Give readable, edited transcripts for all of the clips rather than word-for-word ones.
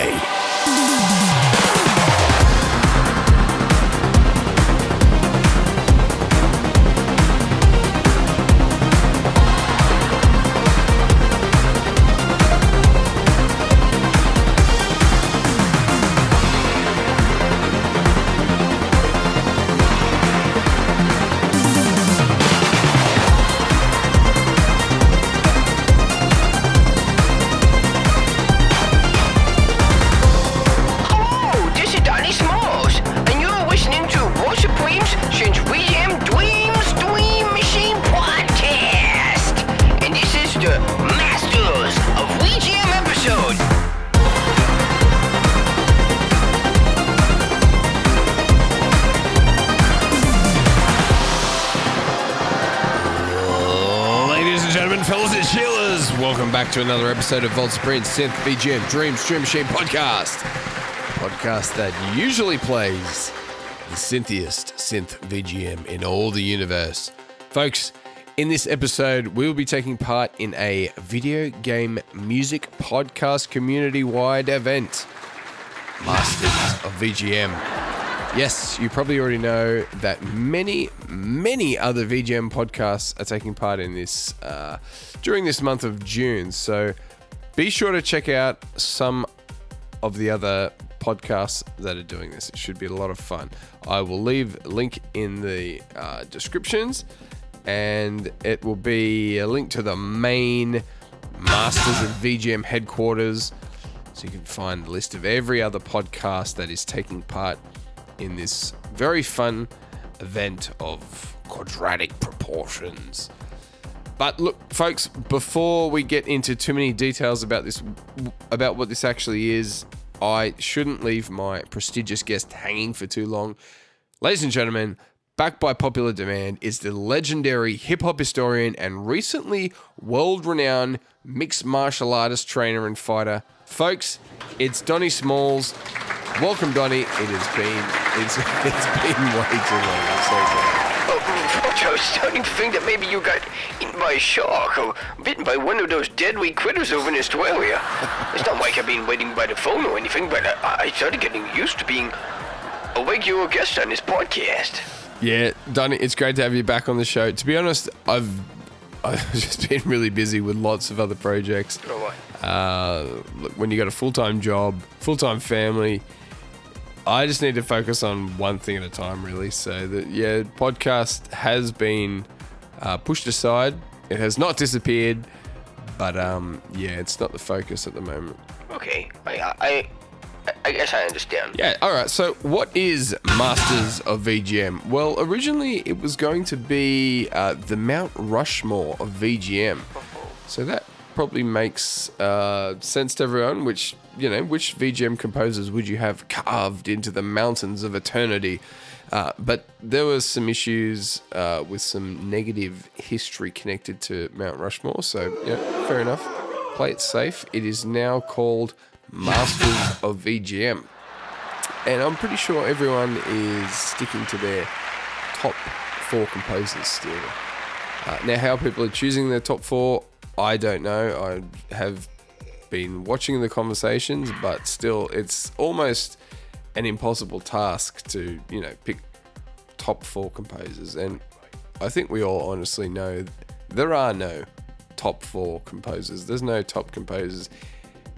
play. Welcome back to another episode of Voltz Supreme Synth VGM Dream Stream Machine podcast. Podcast that usually plays the synthiest synth VGM in all the universe. Folks, in this episode, we will be taking part in a video game music podcast community-wide event, Masters of VGM. Yes, you probably already know that many other VGM podcasts are taking part in this during this month of June. So be sure to check out some of the other podcasts that are doing this. It should be a lot of fun. I will leave a link in the descriptions, and it will be a link to the main Masters of VGM Headquarters, so you can find the list of every other podcast that is taking part in this very fun event of quadratic proportions. But look, folks, before we get into too many details about what this actually is, I shouldn't leave my prestigious guest hanging for too long. Ladies and gentlemen, back by popular demand is the legendary hip-hop historian and recently world-renowned mixed martial artist, trainer, and fighter. Folks, it's Donnie Smalls. Welcome, Donnie. It's been way too long. I'm so sorry. I was starting to think that maybe you got eaten by a shark or bitten by one of those deadly critters over in Australia. It's not like I've been waiting by the phone or anything, but I started getting used to being a regular guest on this podcast. Yeah, Donnie, it's great to have you back on the show. To be honest, I've just been really busy with lots of other projects. Look, when you got a full-time job, full-time family, I just need to focus on one thing at a time, really. So, podcast has been pushed aside. It has not disappeared, but it's not the focus at the moment. Okay, I guess I understand. Yeah, all right. So, what is Masters of VGM? Well, originally it was going to be the Mount Rushmore of VGM. So that probably makes sense to everyone. Which VGM composers would you have carved into the mountains of eternity? But there was some issues with some negative history connected to Mount Rushmore. So, fair enough. Play it safe. It is now called Masters of VGM. And I'm pretty sure everyone is sticking to their top 4 composers still. Now, how people are choosing their top 4, I don't know. I have been watching the conversations, but still, it's almost an impossible task to, pick top 4 composers. And I think we all honestly know there are no top 4 composers. There's no top composers.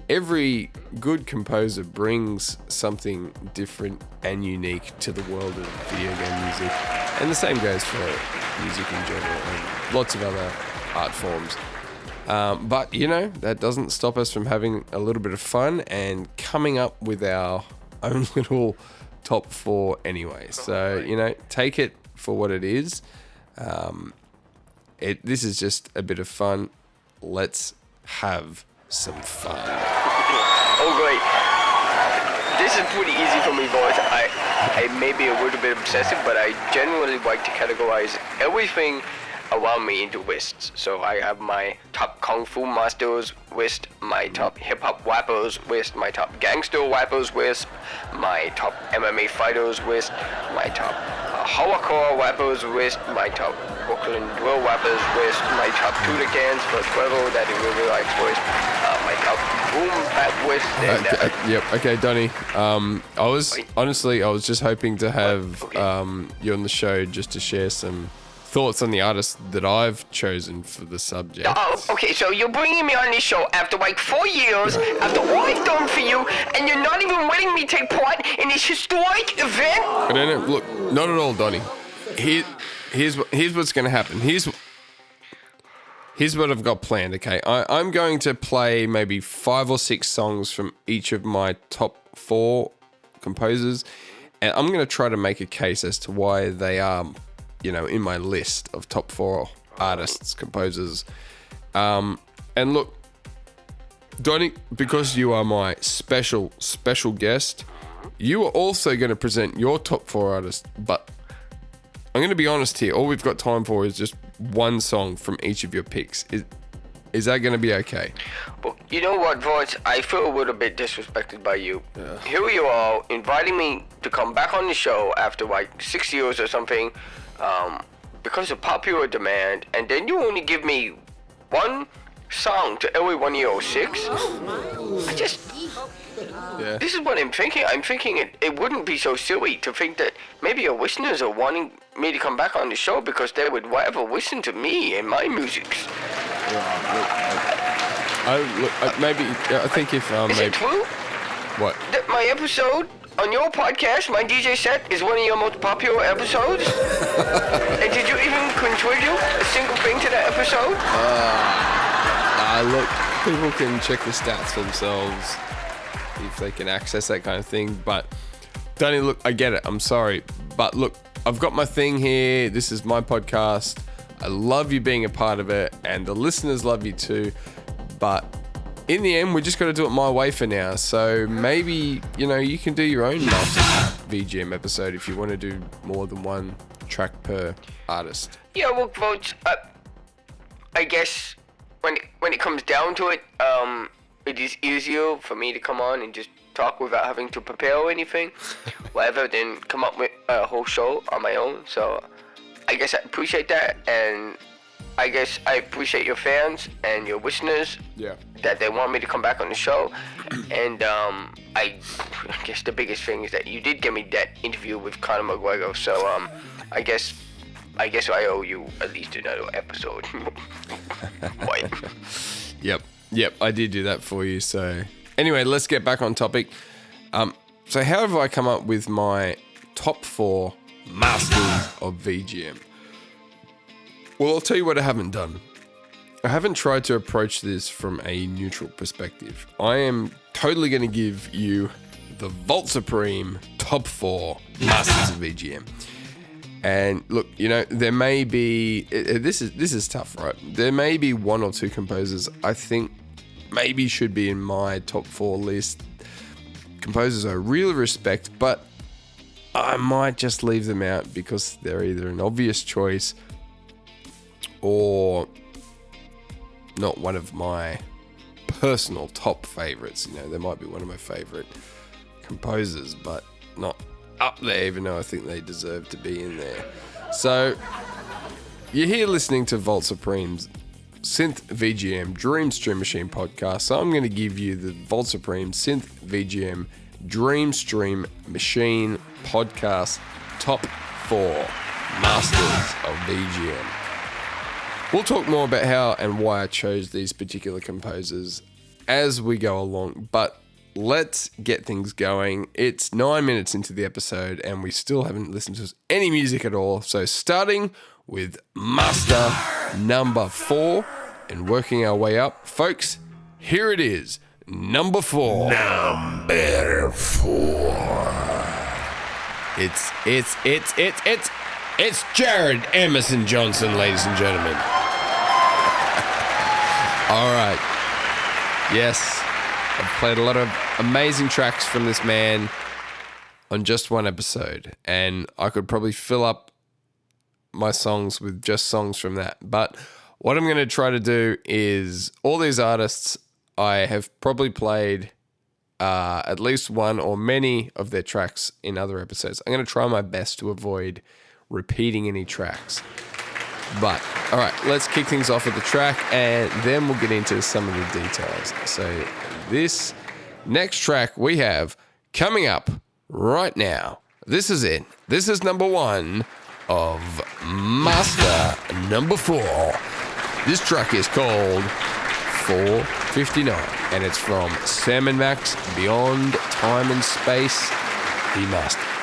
Every good composer brings something different and unique to the world of video game music. And the same goes for music in general and lots of other art forms. But, that doesn't stop us from having a little bit of fun and coming up with our own little top 4 anyway. So, take it for what it is. This is just a bit of fun. Let's have some fun. Oh, great. This is pretty easy for me, boys. I may be a little bit obsessive, but I generally like to categorize everything around me into lists. So I have my top Kung Fu masters list, my top hip-hop rappers list, my top gangster rappers list, my top MMA fighters list, my top hardcore rappers list, my top Brooklyn drill rappers list, my top Tudor cans for Trevor that he really likes list, my boom bap whist. And, Yep. Okay, Donnie. I was just hoping to have you on the show just to share some thoughts on the artists that I've chosen for the subject. Oh, okay, so you're bringing me on this show after like 4 years, after all I've done for you, and you're not even letting me take part in this historic event? No, look, not at all, Donnie. Here's what's going to happen. Here's what I've got planned, okay? I'm going to play maybe 5 or 6 songs from each of my top 4 composers, and I'm going to try to make a case as to why they are, in my list of top 4 artists, composers. And look, Donnie, because you are my special guest, you are also going to present your top 4 artists, but I'm going to be honest here. All we've got time for is just one song from each of your picks. Is that going to be okay? Well, you know what, Voltz? I feel a little bit disrespected by you. Yeah. Here you are, inviting me to come back on the show after like 6 years or something, because of popular demand, and then you only give me one song to every one of your 6? This is what I'm thinking. I'm thinking it wouldn't be so silly to think that maybe your listeners are wanting me to come back on the show because they would rather listen to me and my musics. I think if is it true? What? That my episode on your podcast, my DJ set, is one of your most popular episodes? And did you even contribute a single thing to that episode? Look, people can check the stats for themselves if they can access that kind of thing. But, Donnie, look, I get it. I'm sorry. But look, I've got my thing here. This is my podcast. I love you being a part of it, and the listeners love you too. But in the end, we just got to do it my way for now. So maybe, you can do your own VGM episode if you want to do more than one track per artist. Yeah, look, Voltz, I guess when it comes down to it, it is easier for me to come on and just talk without having to prepare or anything, rather than come up with a whole show on my own. So I guess I appreciate that, and I guess I appreciate your fans and your listeners that they want me to come back on the show. And I guess the biggest thing is that you did give me that interview with Conor McGregor. So I guess I owe you at least another episode. Wait. Yep, I did do that for you. So anyway, let's get back on topic. So how have I come up with my top 4 masters of VGM? Well, I'll tell you what I haven't done. I haven't tried to approach this from a neutral perspective. I am totally going to give you the Voltz Supreme top 4 masters of VGM. And look, there may be, this is tough, right? There may be 1 or 2 composers I think maybe should be in my top 4 list. Composers I really respect, but I might just leave them out because they're either an obvious choice or not one of my personal top favorites. They might be one of my favorite composers, but not up there, even though I think they deserve to be in there. So you're here listening to Voltz Supreme's Synth VGM Dream Stream Machine podcast. So I'm going to give you the Voltz Supreme Synth VGM Dream Stream Machine podcast top 4 masters of VGM. We'll talk more about how and why I chose these particular composers as we go along, but let's get things going. It's 9 minutes into the episode and we still haven't listened to any music at all. So starting with master number 4 and working our way up, folks, here it is. Number 4. Number 4. It's Jared Emerson Johnson, ladies and gentlemen. All right. Yes, I've played a lot of amazing tracks from this man on just one episode, and I could probably fill up my songs with just songs from that. But what I'm going to try to do is all these artists, I have probably played at least one or many of their tracks in other episodes. I'm going to try my best to avoid repeating any tracks. But, all right, let's kick things off with the track, and then we'll get into some of the details. So this next track we have coming up right now. This is it. This is number 1 of Master number 4. This track is called 459, and it's from Sam & Max Beyond Time and Space Remastered.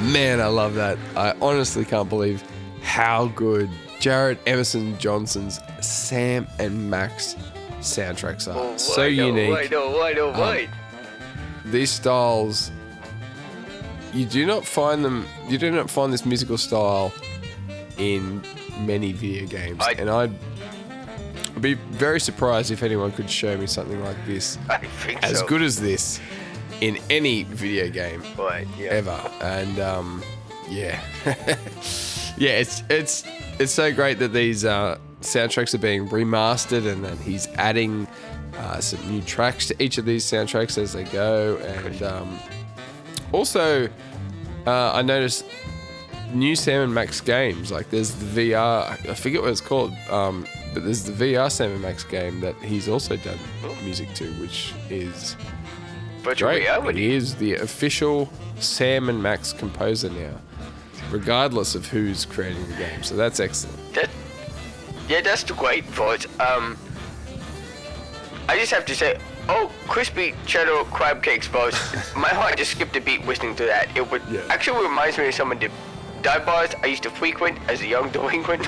Man, I love that. I honestly can't believe how good Jared Emerson Johnson's Sam and Max soundtracks are. So unique. I know. These styles, you do not find this musical style in many video games. And I'd be very surprised if anyone could show me something like this, I think as so. good as this, in any video game ever. And yeah, it's so great that these soundtracks are being remastered, and then he's adding some new tracks to each of these soundtracks as they go. And also, I noticed new Sam & Max games. Like there's the VR, I forget what it's called, but there's the VR Sam & Max game that he's also done music to, which is Virtual great. reality. He is the official Sam & Max composer now, regardless of who's creating the game. So that's excellent. That's great, Voltz. I just have to say, crispy cheddar crab cakes, Voltz. My heart just skipped a beat listening to that. It would actually reminds me of some of the dive bars I used to frequent as a young delinquent.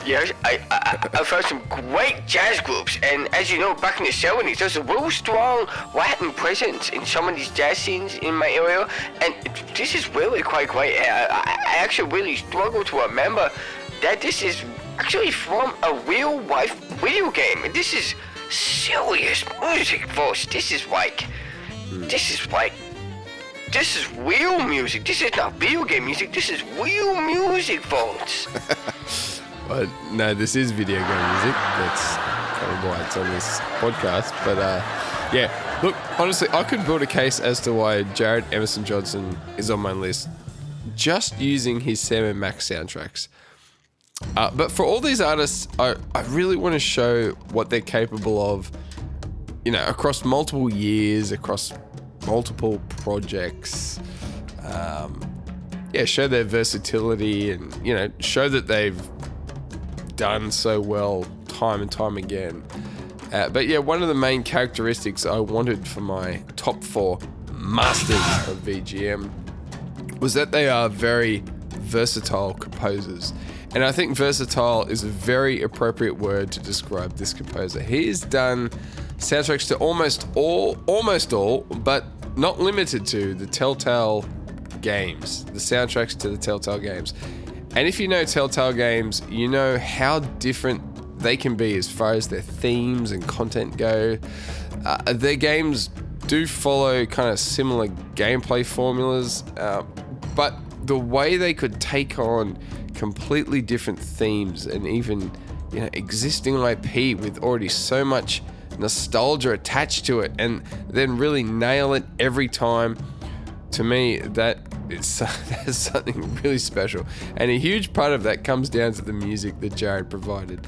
Yes, I've heard some great jazz groups, and as you know, back in the 70s, there's a real strong Latin presence in some of these jazz scenes in my area, and this is really quite great. I actually really struggle to remember that this is actually from a real-life video game, and this is serious music, folks. This is real music. This is not video game music. This is real music, folks. But no, this is video game music. That's kind of why it's on this podcast. But yeah, look, honestly, I could build a case as to why Jared Emerson Johnson is on my list just using his Sam & Max soundtracks. But for all these artists, I really want to show what they're capable of, across multiple years, across multiple projects. Show their versatility and, show that they've done so well time and time again. But yeah, one of the main characteristics I wanted for my top 4 masters of VGM was that they are very versatile composers. And I think versatile is a very appropriate word to describe this composer. He has done soundtracks to almost all, but not limited to the Telltale games, the soundtracks to the Telltale games. And if you know Telltale games, you know how different they can be as far as their themes and content go. Their games do follow kind of similar gameplay formulas, but the way they could take on completely different themes and even, you know, existing IP with already so much nostalgia attached to it, and then really nail it every time. To me, that's something really special, and a huge part of that comes down to the music that Jared provided.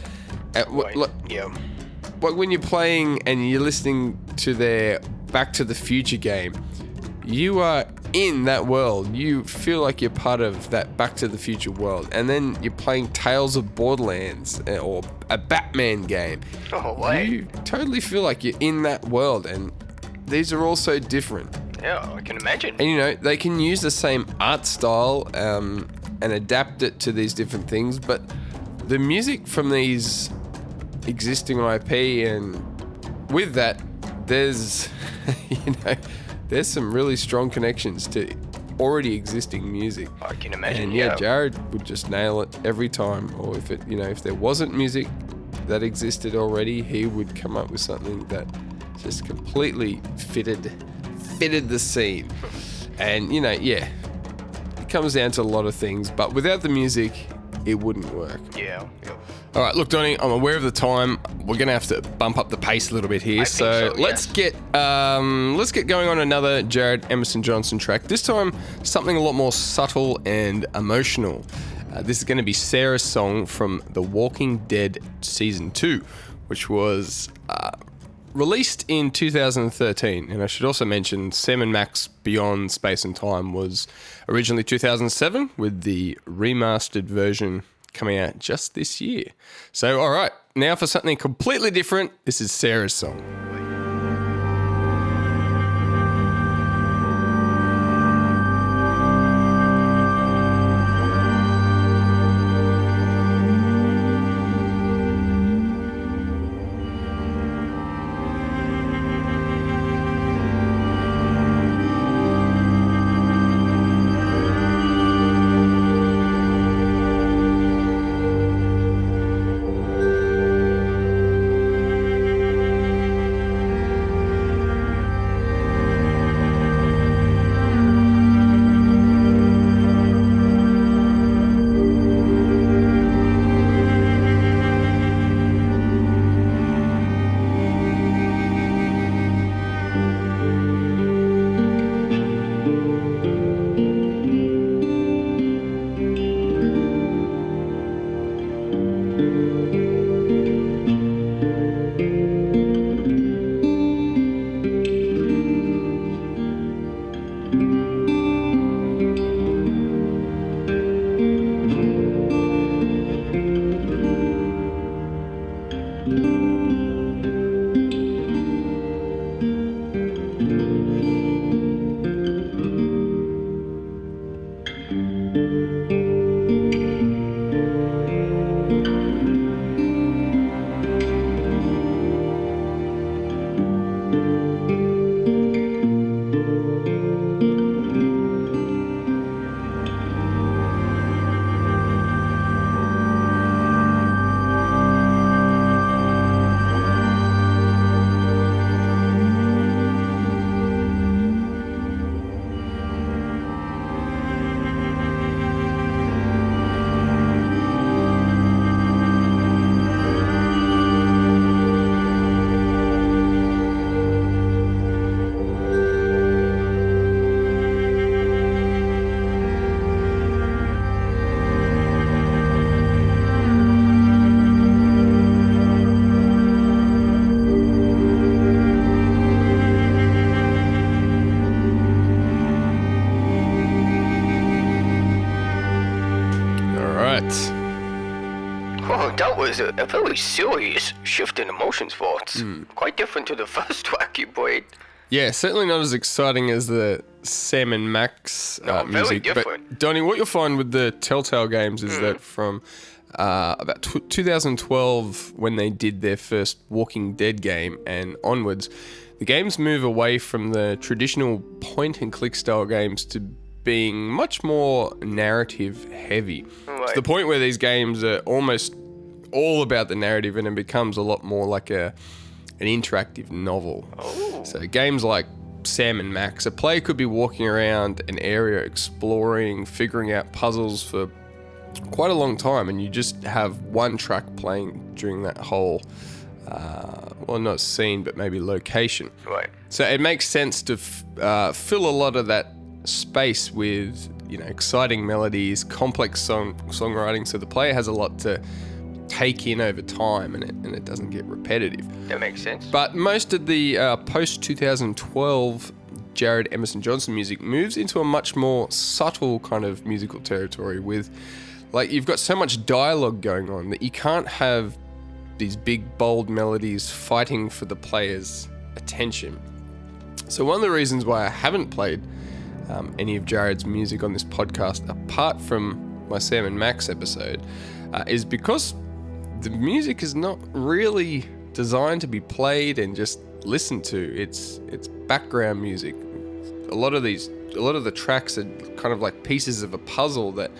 Like when you're playing and you're listening to their Back to the Future game, you are in that world. You feel like you're part of that Back to the Future world. And then you're playing Tales of Borderlands or a Batman game. Oh, wow. You totally feel like you're in that world, and these are all so different. Yeah, I can imagine. And you know, they can use the same art style and adapt it to these different things, but the music from these existing IP, and with that, there's, you know, there's some really strong connections to already existing music. I can imagine. And yeah, Jared would just nail it every time. Or if it, you know, if there wasn't music that existed already, he would come up with something that just completely fitted the scene. And you know, yeah, it comes down to a lot of things, but without the music, it wouldn't work. Yeah. All right, look, Donnie, I'm aware of the time. We're going to have to bump up the pace a little bit here. So let's get going on another Jared Emerson Johnson track. This time, something a lot more subtle and emotional. This is going to be Sarah's song from The Walking Dead Season 2, which was released in 2013. And I should also mention Sam & Max Beyond Space and Time was originally 2007, with the remastered version coming out just this year. So, all right, now for something completely different. This is Sarah's song. Oh, that was a very serious shift in emotions, Voltz. Quite different to the first track you played. Yeah, certainly not as exciting as the Sam and Max No, very music. different. But Donnie, what you'll find with the Telltale games is that from about 2012, when they did their first Walking Dead game and onwards, the games move away from the traditional point-and-click style games to being much more narrative heavy. Right. To the point where these games are almost all about the narrative, and it becomes a lot more like an interactive novel. Oh. So games like Sam and Max, a player could be walking around an area exploring, figuring out puzzles for quite a long time, and you just have one track playing during that whole not scene, but maybe location. Right. So it makes sense to fill a lot of that space with, exciting melodies, complex songwriting, so the player has a lot to take in over time, and it doesn't get repetitive. That makes sense. But most of the post-2012 Jared Emerson Johnson music moves into a much more subtle kind of musical territory with, you've got so much dialogue going on that you can't have these big, bold melodies fighting for the player's attention. So one of the reasons why I haven't played any of Jared's music on this podcast, apart from my Sam and Max episode, is because the music is not really designed to be played and just listened to. It's background music. A lot of the tracks are kind of like pieces of a puzzle that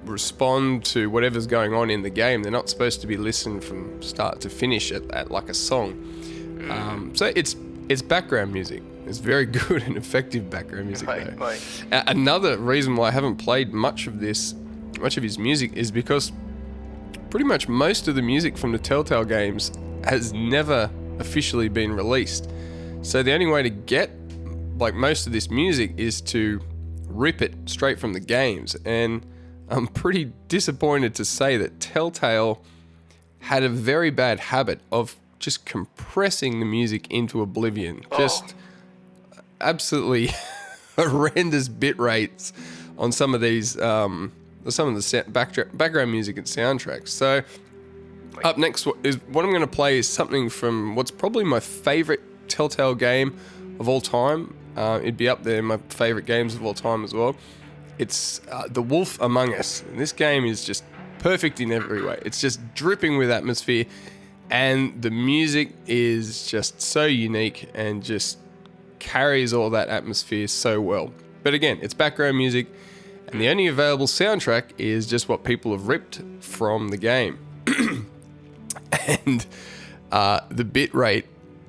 respond to whatever's going on in the game. They're not supposed to be listened from start to finish at like a song. So it's background music. It's very good and effective background music. Right. Another reason why I haven't played much of his music is because pretty much most of the music from the Telltale games has never officially been released. So the only way to get most of this music is to rip it straight from the games. And I'm pretty disappointed to say that Telltale had a very bad habit of just compressing the music into oblivion. Just absolutely horrendous bit rates on some of these, some of the background music and soundtracks. So up next is what I'm going to play is something from what's probably my favorite Telltale game of all time. It'd be up there in my favorite games of all time as well. It's The Wolf Among Us. And this game is just perfect in every way. It's just dripping with atmosphere, and the music is just so unique and just carries all that atmosphere so well. But again, it's background music, and the only available soundtrack is just what people have ripped from the game. And the bit rate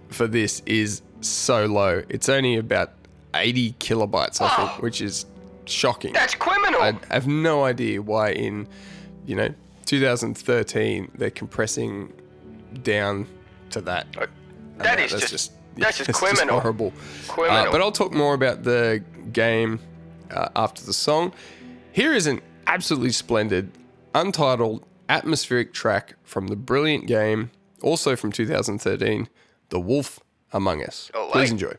for this is so low. It's only about 80 kilobytes, I think, which is shocking. That's criminal. I have no idea why in, 2013 they're compressing down to that. That's just criminal. Just horrible. Criminal. But I'll talk more about the game after the song. Here is an absolutely splendid, untitled, atmospheric track from the brilliant game, also from 2013, The Wolf Among Us. All right. Please enjoy.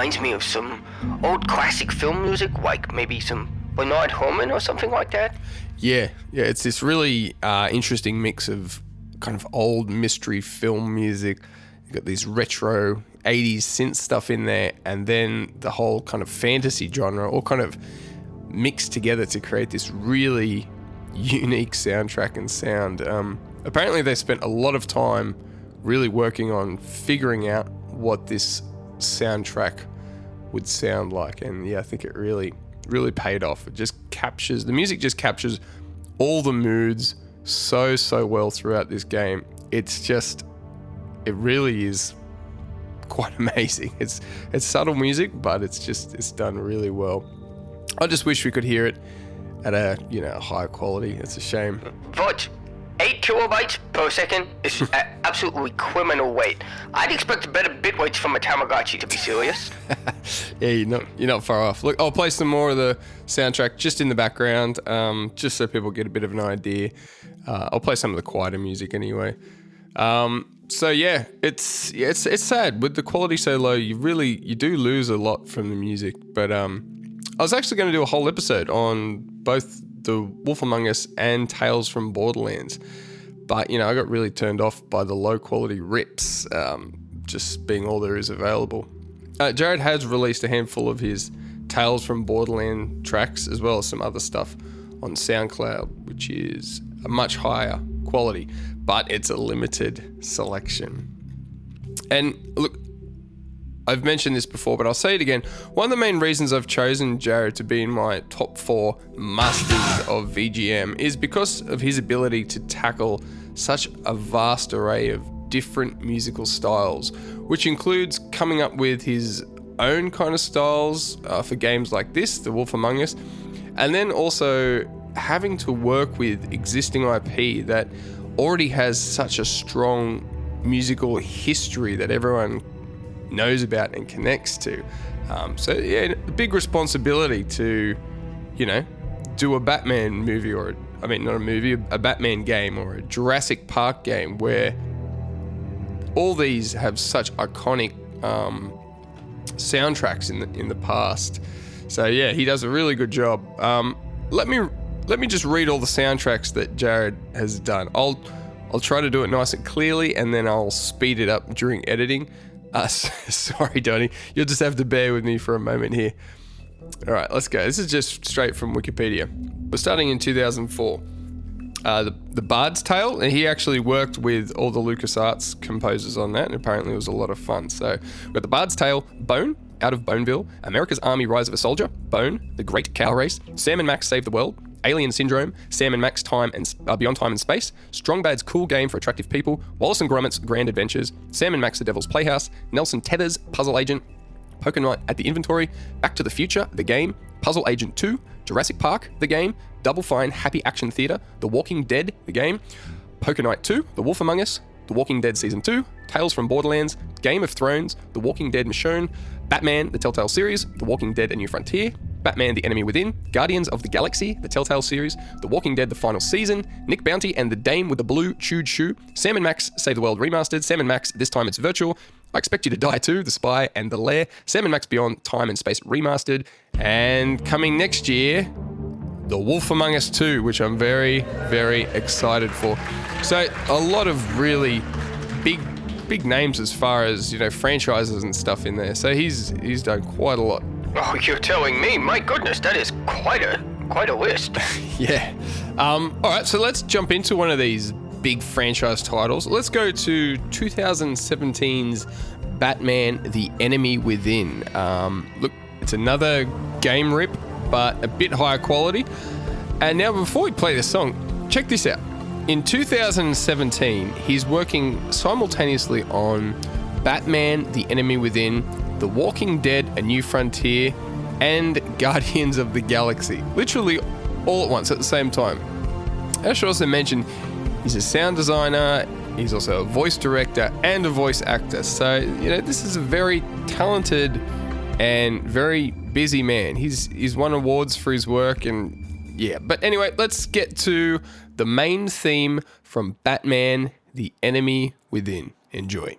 reminds me of some old classic film music, like maybe some Bernard Herrmann or something like that. Yeah, it's this really interesting mix of kind of old mystery film music. You've got these retro 80s synth stuff in there, and then the whole kind of fantasy genre all kind of mixed together to create this really unique soundtrack and sound. Apparently they spent a lot of time really working on figuring out what this soundtrack would sound like, and yeah, I think it really paid off. The music just captures all the moods so well throughout this game. It really is quite amazing. It's subtle music, but it's done really well. I just wish we could hear it at a higher quality. It's a shame. But 8 kilobytes per second is absolutely criminal weight. I'd expect better bit weights from a Tamagotchi, to be serious. Yeah, you're not far off. Look, I'll play some more of the soundtrack just in the background, just so people get a bit of an idea. I'll play some of the quieter music anyway. So yeah, it's sad with the quality so low. You do lose a lot from the music. But I was actually going to do a whole episode on both The Wolf Among Us and Tales from Borderlands, but I got really turned off by the low quality rips, just being all there is available. Jared has released a handful of his Tales from Borderland tracks, as well as some other stuff on SoundCloud, which is a much higher quality, but it's a limited selection. And look, I've mentioned this before, but I'll say it again. One of the main reasons I've chosen Jared to be in my top 4 masters of VGM is because of his ability to tackle such a vast array of different musical styles, which includes coming up with his own kind of styles for games like this, The Wolf Among Us, and then also having to work with existing IP that already has such a strong musical history that everyone knows about and connects to. So yeah, a big responsibility to, do a Batman movie a Batman game or a Jurassic Park game where all these have such iconic soundtracks in the past. So yeah, he does a really good job. Let me just read all the soundtracks that Jared has done. I'll try to do it nice and clearly, and then I'll speed it up during editing. Sorry, Donnie. You'll just have to bear with me for a moment here. All right, let's go. This is just straight from Wikipedia. We're starting in 2004. The Bard's Tale, and he actually worked with all the LucasArts composers on that, and apparently it was a lot of fun. So we've got The Bard's Tale, Bone, Out of Boneville, America's Army Rise of a Soldier, Bone, The Great Cow Race, Sam and Max Save the World, Alien Syndrome, Sam and Max Beyond Time and Space, Strong Bad's Cool Game for Attractive People, Wallace and Gromit's Grand Adventures, Sam and Max The Devil's Playhouse, Nelson Tether's Puzzle Agent, Poker Night at the Inventory, Back to the Future, The Game, Puzzle Agent 2, Jurassic Park, The Game, Double Fine Happy Action Theatre, The Walking Dead, The Game, Poker Night 2, The Wolf Among Us, The Walking Dead Season 2, Tales from Borderlands, Game of Thrones, The Walking Dead Michonne, Batman, The Telltale Series, The Walking Dead A New Frontier, Batman The Enemy Within, Guardians of the Galaxy, The Telltale Series, The Walking Dead The Final Season, Nick Bounty and the Dame with the Blue Chewed Shoe, Sam and Max Save the World Remastered, Sam and Max This Time It's Virtual, I Expect You to Die Too, The Spy and The Lair, Sam and Max Beyond Time and Space Remastered, and coming next year, The Wolf Among Us 2, which I'm very, very excited for. So a lot of really big names as far as, franchises and stuff in there. So he's done quite a lot. Oh, you're telling me? My goodness, that is quite a list. Yeah. All right, so let's jump into one of these big franchise titles. Let's go to 2017's Batman The Enemy Within. Look, it's another game rip, but a bit higher quality. And now, before we play this song, check this out. In 2017, he's working simultaneously on Batman The Enemy Within, The Walking Dead A New Frontier, and Guardians of the Galaxy. Literally all at once at the same time. I should also mention, he's a sound designer, he's also a voice director and a voice actor. So, this is a very talented and very busy man. He's won awards for his work, and yeah. But anyway, let's get to the main theme from Batman The Enemy Within. Enjoy.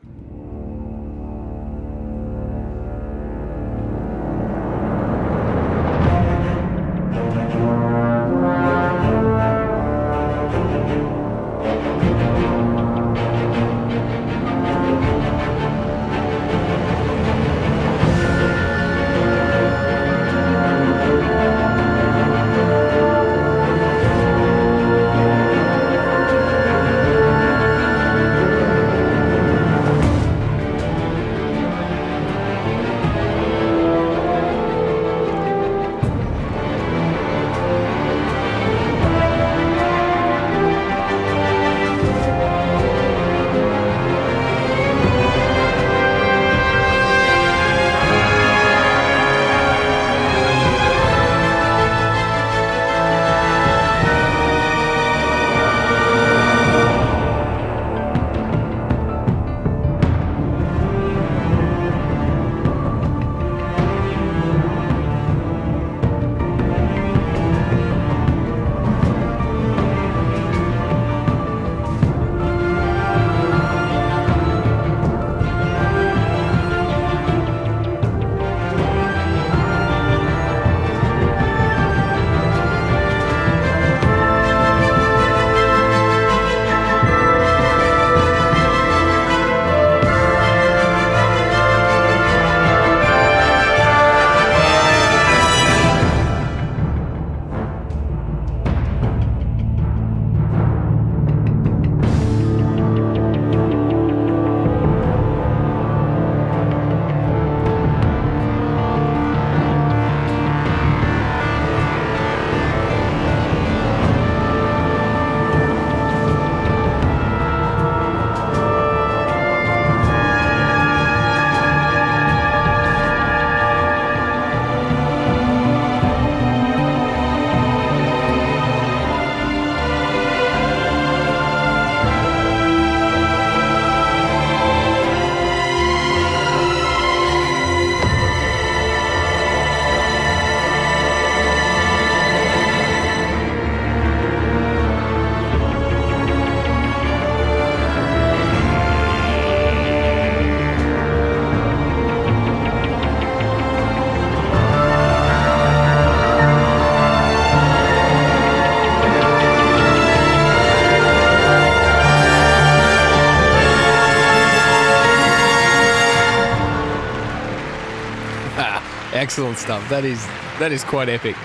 Excellent stuff. That is quite epic.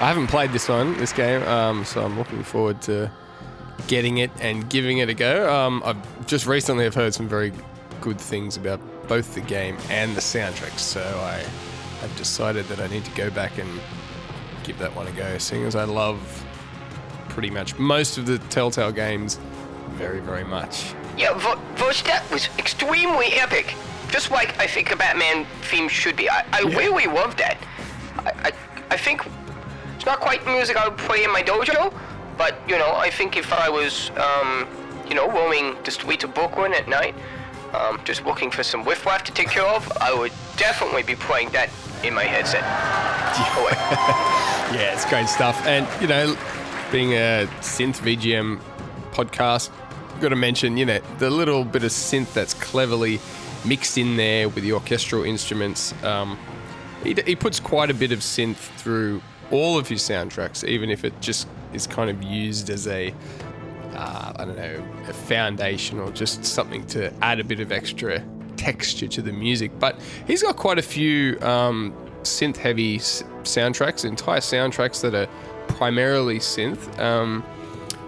I haven't played this game, so I'm looking forward to getting it and giving it a go. I've just recently have heard some very good things about both the game and the soundtrack, so I have decided that I need to go back and give that one a go, seeing as I love pretty much most of the Telltale games very, very much. Yeah, Voltz, that was extremely epic. Just like I think a Batman theme should be. I really love that. I think it's not quite music I would play in my dojo, but, I think if I was, roaming the streets of Brooklyn at night, just looking for some whiff-waff to take care of, I would definitely be playing that in my headset. Yeah, it's great stuff. And, being a synth VGM podcast, got to mention, the little bit of synth that's cleverly mixed in there with the orchestral instruments. He puts quite a bit of synth through all of his soundtracks, even if it just is kind of used as a foundation or just something to add a bit of extra texture to the music. But he's got quite a few synth-heavy soundtracks, entire soundtracks that are primarily synth.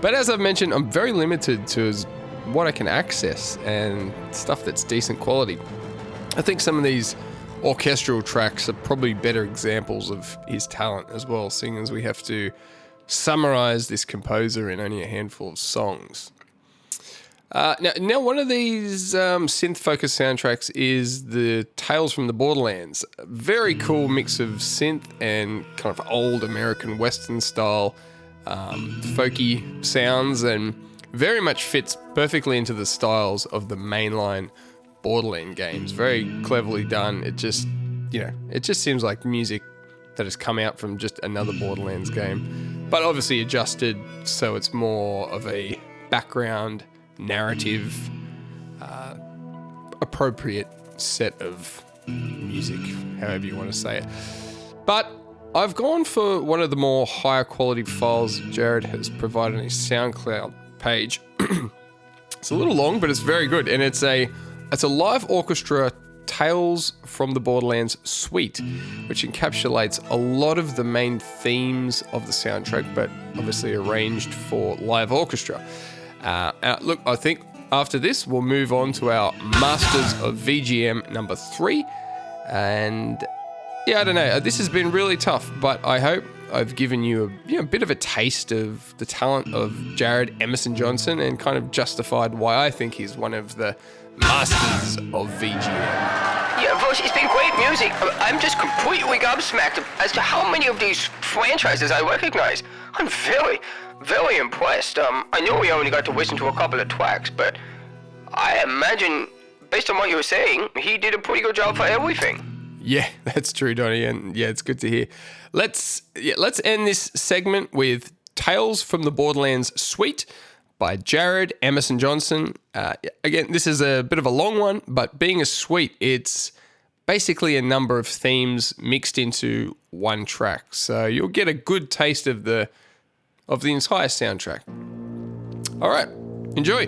But as I've mentioned, I'm very limited to what I can access and stuff that's decent quality. I think some of these orchestral tracks are probably better examples of his talent as well, seeing as we have to summarize this composer in only a handful of songs. Now one of these synth-focused soundtracks is the Tales from the Borderlands. A very cool mix of synth and kind of old American Western style folky sounds, and very much fits perfectly into the styles of the mainline Borderland games. Very cleverly done. It just seems like music that has come out from just another Borderlands game, but obviously adjusted so it's more of a background narrative appropriate set of music, however you want to say it. But I've gone for one of the more higher quality files Jared has provided on his SoundCloud page. It's a little long, but it's very good, and it's a live orchestra Tales from the Borderlands suite, which encapsulates a lot of the main themes of the soundtrack, but obviously arranged for live orchestra. Look, I think after this, we'll move on to our Masters of VGM number 3. And yeah, I don't know. This has been really tough, but I hope I've given you a bit of a taste of the talent of Jared Emerson Johnson and kind of justified why I think he's one of the masters of VGM. Yeah, Voltz, it's been great music. I'm just completely gobsmacked as to how many of these franchises I recognize. I'm very, very impressed. I know we only got to listen to a couple of tracks, but I imagine, based on what you were saying, he did a pretty good job for everything. Yeah, that's true, Donnie, and yeah, it's good to hear. Let's end this segment with Tales from the Borderlands Suite by Jared Emerson Johnson. Again, this is a bit of a long one, but being a suite, it's basically a number of themes mixed into one track. So you'll get a good taste of the entire soundtrack. All right, enjoy.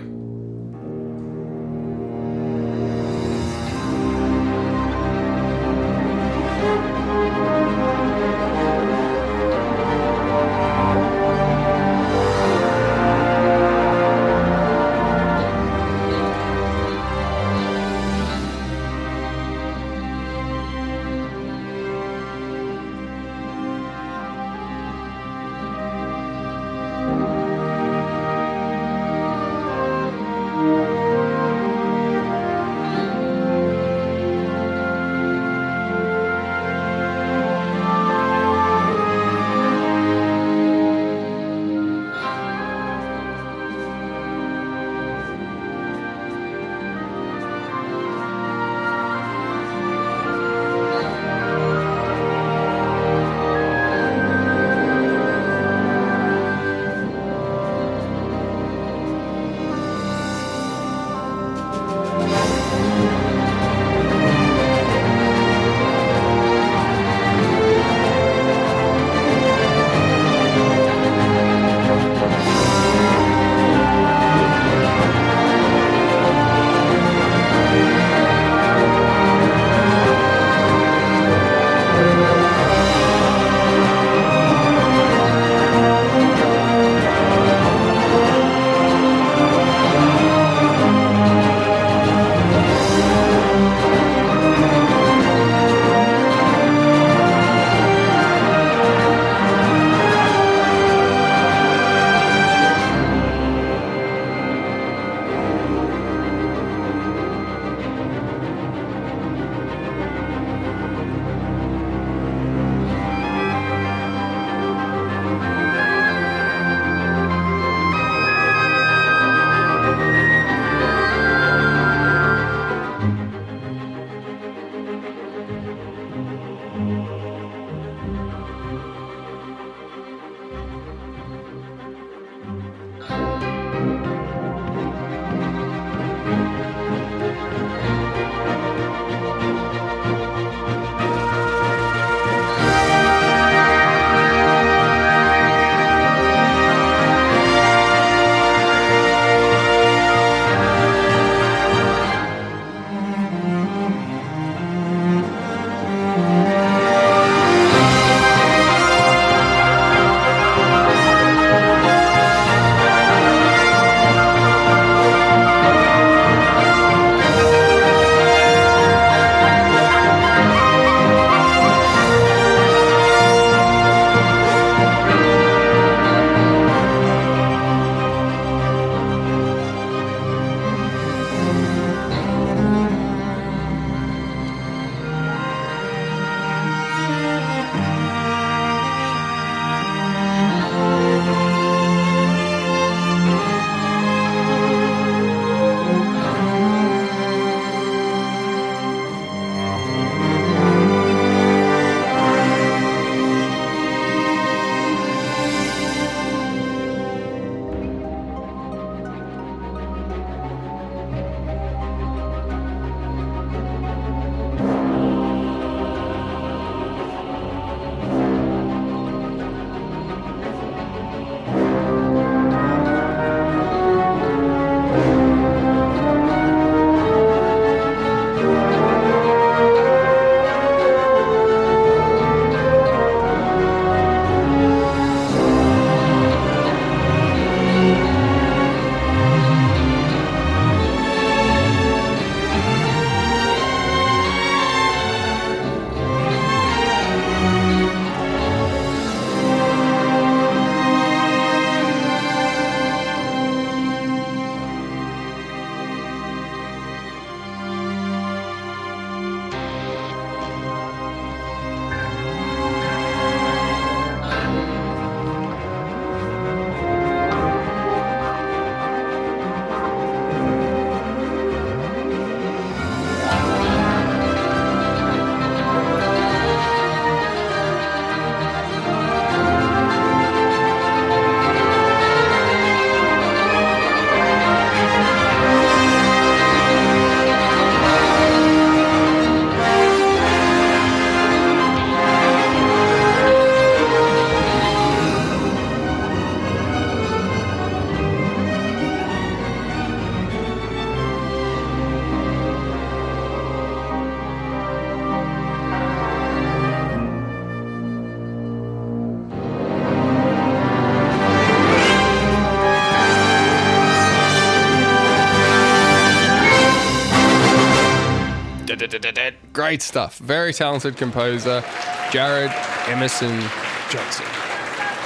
Great stuff. Very talented composer, Jared Emerson Johnson.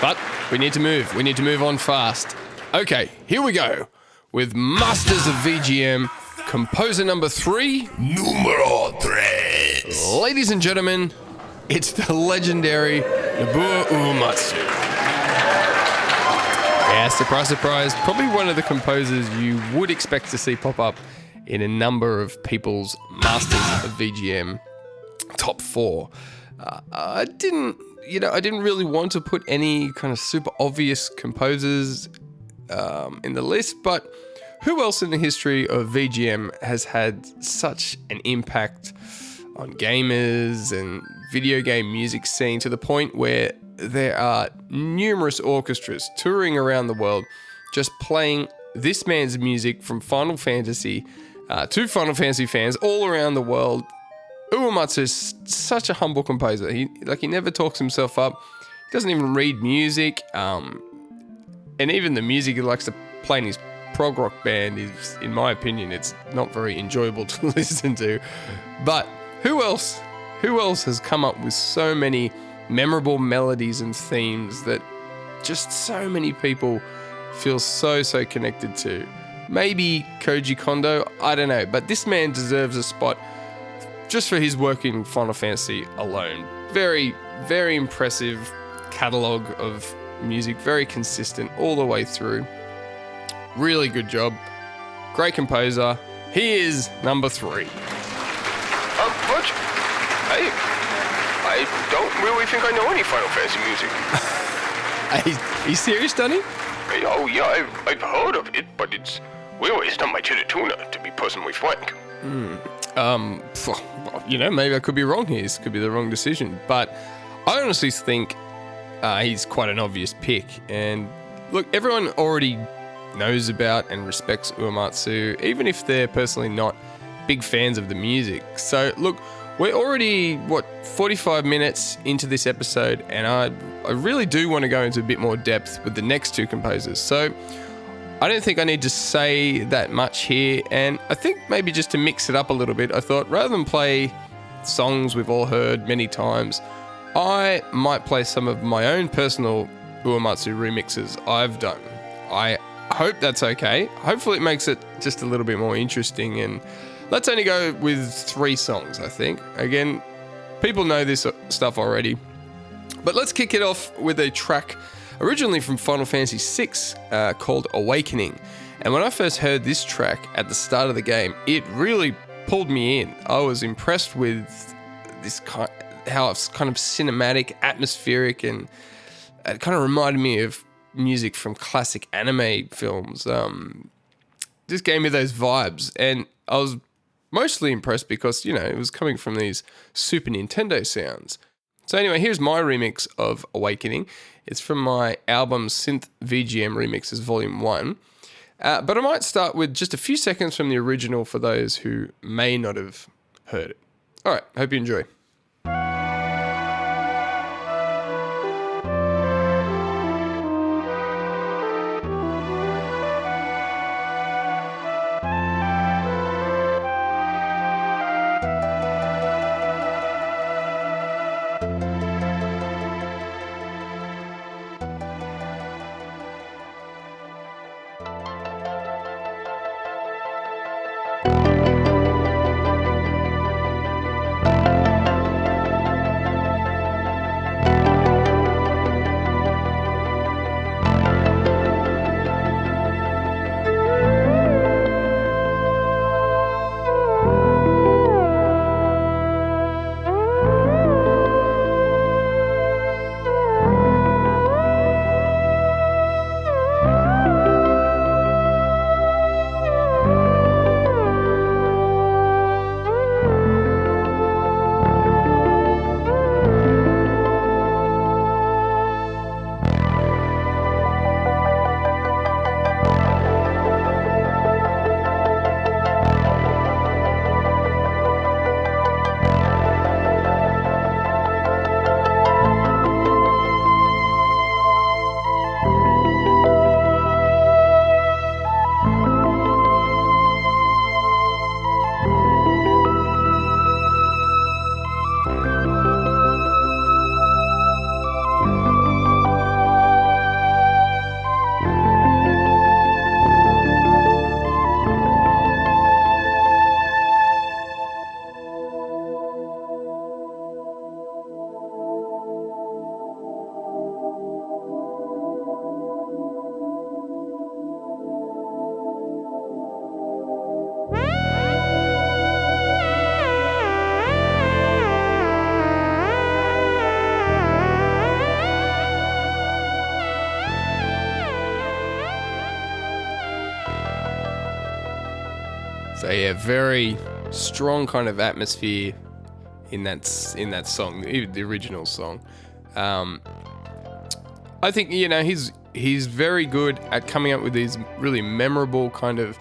But we need to move. We need to move on fast. Okay, here we go with Masters of VGM, composer number 3. Numero 3. Ladies and gentlemen, it's the legendary Nobuo Uematsu. Yeah, surprise, surprise. Probably one of the composers you would expect to see pop up in a number of people's Masters of VGM top 4. I didn't really want to put any kind of super obvious composers in the list, but who else in the history of VGM has had such an impact on gamers and video game music scene to the point where there are numerous orchestras touring around the world just playing this man's music from Final Fantasy to Final Fantasy fans all around the world. Uematsu is such a humble composer. He never talks himself up. He doesn't even read music. And even the music he likes to play in his prog rock band is, in my opinion, it's not very enjoyable to listen to. But who else has come up with so many memorable melodies and themes that just so many people feel so connected to? Maybe Koji Kondo, I don't know, but this man deserves a spot just for his work in Final Fantasy alone. Very, very impressive catalogue of music, very consistent all the way through. Really good job. Great composer. He is number 3. Butch, I don't really think I know any Final Fantasy music. Are you serious, Donnie? Oh yeah, I've heard of it, but it's not my tuna, to be personally frank. Maybe I could be wrong here. This could be the wrong decision. But I honestly think he's quite an obvious pick. And look, everyone already knows about and respects Uematsu, even if they're personally not big fans of the music. So look, we're already, 45 minutes into this episode, and I really do want to go into a bit more depth with the next 2 composers. So I don't think I need to say that much here, and I think maybe just to mix it up a little bit, I thought rather than play songs we've all heard many times, I might play some of my own personal Uematsu remixes I've done. I hope that's okay. Hopefully it makes it just a little bit more interesting, and let's only go with 3 songs, I think. Again, people know this stuff already, but let's kick it off with a track originally from Final Fantasy VI called Awakening. And when I first heard this track at the start of the game, it really pulled me in. I was impressed with this how it's kind of cinematic, atmospheric, and it kind of reminded me of music from classic anime films. Just gave me those vibes, and I was mostly impressed because, it was coming from these Super Nintendo sounds. So anyway, here's my remix of Awakening. It's from my album Synth VGM Remixes Volume 1. But I might start with just a few seconds from the original for those who may not have heard it. All right, hope you enjoy. So yeah, very strong kind of atmosphere in that song, the original song. I think, you know, he's very good at coming up with these really memorable kind of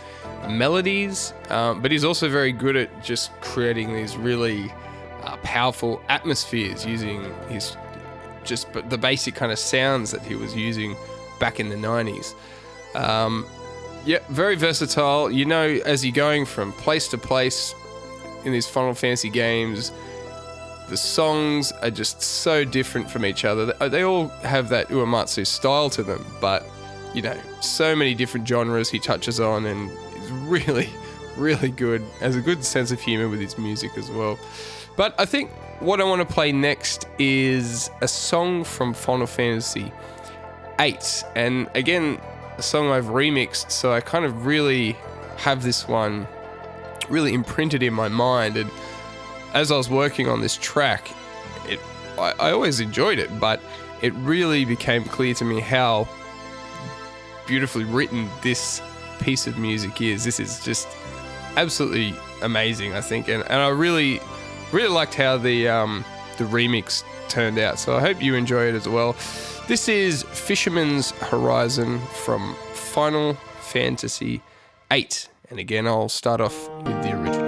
melodies, but he's also very good at just creating these really powerful atmospheres using the basic kind of sounds that he was using back in the 90s. Yeah, very versatile. You know, as you're going from place to place in these Final Fantasy games, the songs are just so different from each other. They all have that Uematsu style to them, but, you know, so many different genres he touches on, and is really, really good. Has a good sense of humor with his music as well. But I think what I want to play next is a song from Final Fantasy VIII. And again, a song I've remixed, so I kind of really have this one really imprinted in my mind. And as I was working on this track, I always enjoyed it, but it really became clear to me how beautifully written this piece of music is. This is just absolutely amazing, I think, and I really liked how the remix turned out. So I hope you enjoy it as well. This is Fisherman's Horizon from Final Fantasy VIII, and again, I'll start off with the original.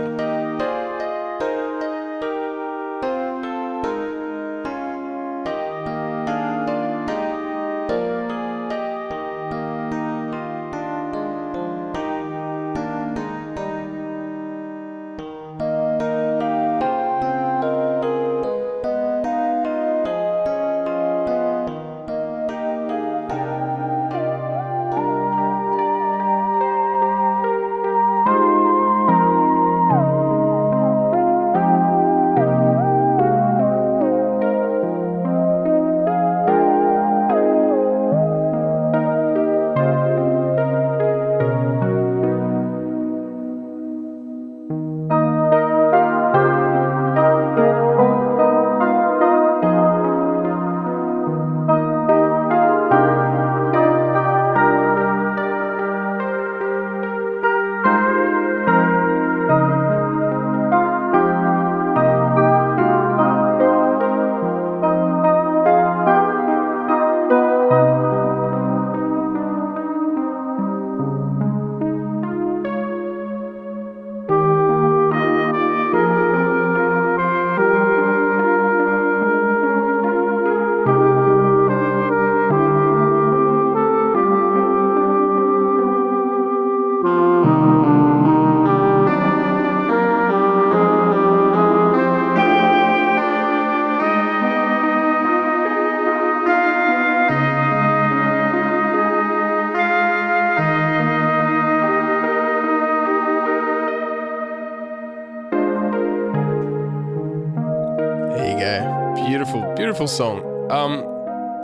Beautiful song.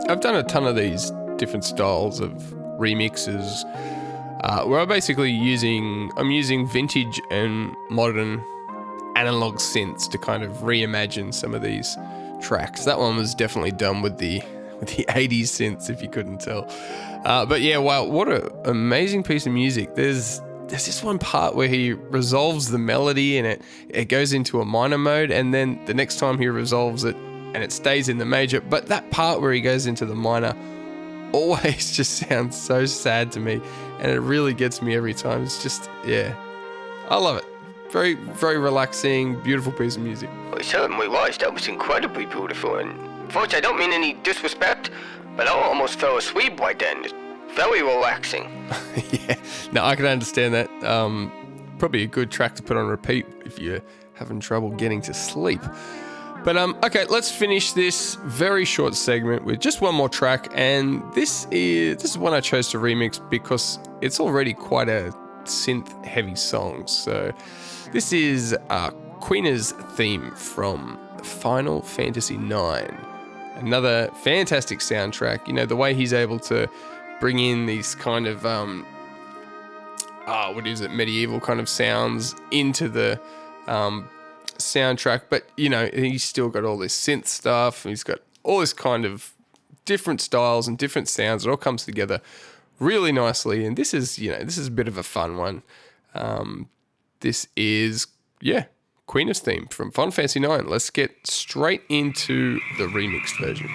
I've done a ton of these different styles of remixes where I'm using vintage and modern analog synths to kind of reimagine some of these tracks. That one was definitely done with the 80s synths, if you couldn't tell. But yeah, wow, what an amazing piece of music. There's this one part where he resolves the melody and it goes into a minor mode, and then the next time he resolves it and it stays in the major. But that part where he goes into the minor always just sounds so sad to me, and it really gets me every time. It's just, yeah, I love it. Very, very relaxing, beautiful piece of music. I certainly was. That was incredibly beautiful. And folks, I don't mean any disrespect, but I almost fell asleep right then. It's very relaxing. Yeah, no, I can understand that. Probably a good track to put on repeat if you're having trouble getting to sleep. But okay, let's finish this very short segment with just one more track, and this is one I chose to remix because it's already quite a synth-heavy song. So this is Queena's theme from Final Fantasy IX. Another fantastic soundtrack. You know, the way he's able to bring in these kind of medieval kind of sounds into the soundtrack, but you know, he's still got all this synth stuff. He's got all this kind of different styles and different sounds. It all comes together really nicely, and this is a bit of a fun one. This is, Queen's theme from Final Fantasy IX. Let's get straight into the remixed version.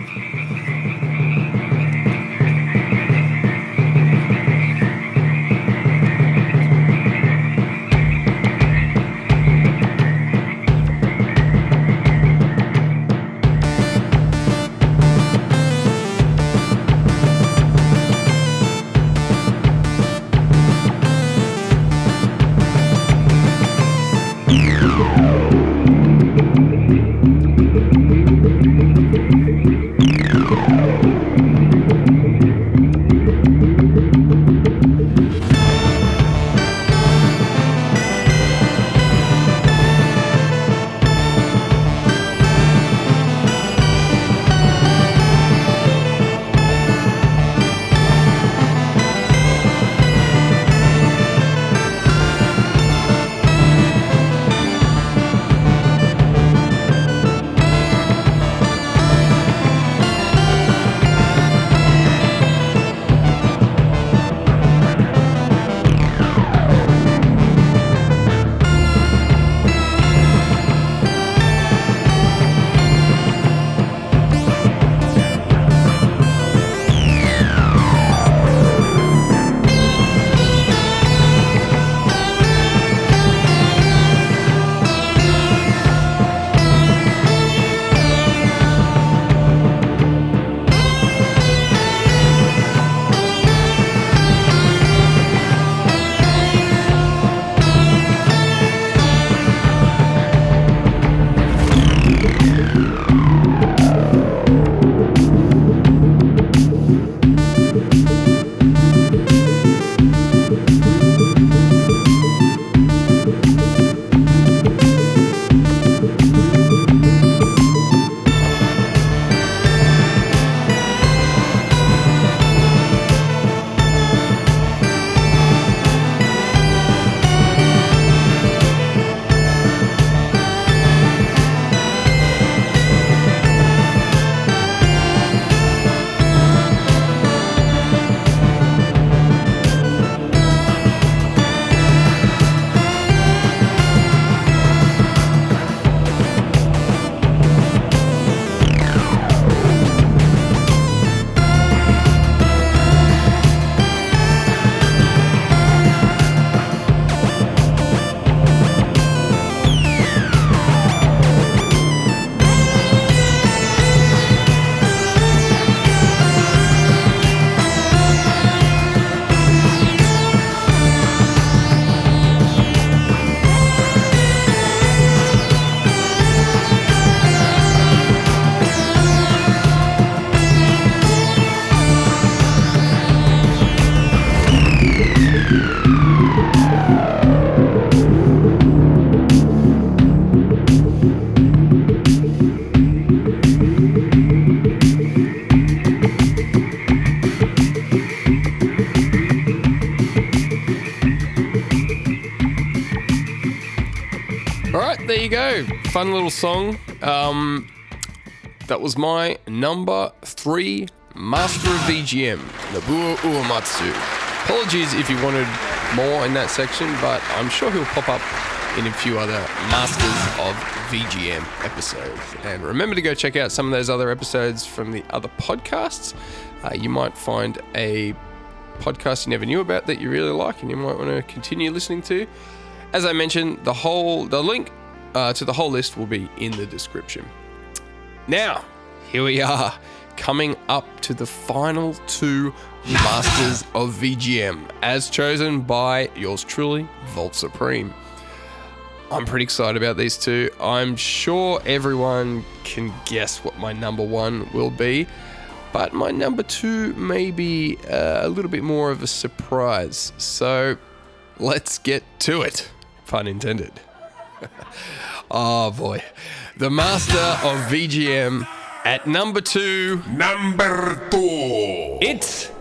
There you go. Fun little song. That was my number 3 Master of VGM, Nobuo Uematsu. Apologies if you wanted more in that section, but I'm sure he'll pop up in a few other Masters of VGM episodes. And remember to go check out some of those other episodes from the other podcasts. You might find a podcast you never knew about that you really like and you might want to continue listening to. As I mentioned, the link to the whole list will be in the description. Now, here we are, coming up to the final 2 Masters of VGM, as chosen by yours truly, Voltz Supreme. I'm pretty excited about these 2. I'm sure everyone can guess what my number 1 will be, but my number 2 may be a little bit more of a surprise. So let's get to it. Pun intended. Oh boy. The Master of VGM at number 2. Number 2. It's